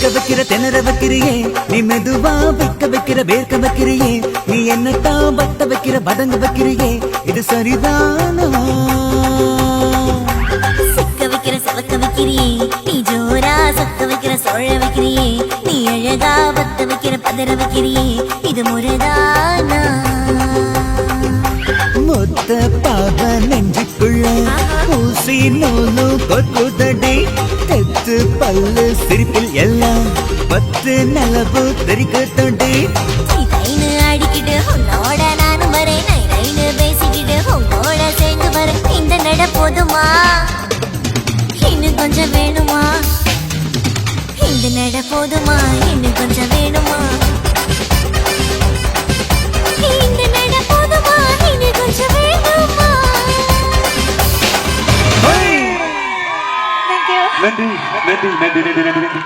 வைக்கிற திணற வைக்கிறியே நீ மெதுவா வைக்கிற வேர்க்க வைக்கிறியே நீ என்னத்தான் பத்த வைக்கிற பதங்க வைக்கிறியே இது சரிதானா சிக்க வைக்கிற சவக்க வைக்கிறியே நீ ஜோரா சொக்க வைக்கிற சோழ வைக்கிறியே நீ அழகா பத்த வைக்கிற பதற வைக்கிறியே இது முறைதானா மொத்த பாவ நெஞ்சுக்குள்ள ஊசி நூலு கொத்துதடி தெத்து பல்லு சிரிப்பில் எல்லாம் பத்து நலவு தெரிக்கத்தடி நீ தைனு அடிக்கிட்டு உன்னோட நானும் வரேன் நைனு பேசிக்கிட்டு உன்னோட சேர்ந்து வரேன் இந்த நட போதுமா இன்னும் கொஞ்சம் வேணுமா இந்த நட போதுமா இன்னும் கொஞ்சம் வேணுமா இந்த நட போதுமா இன்னும் கொஞ்சம் வேணுமா நன்றி நன்றி நன்றி நன்றி நன்றி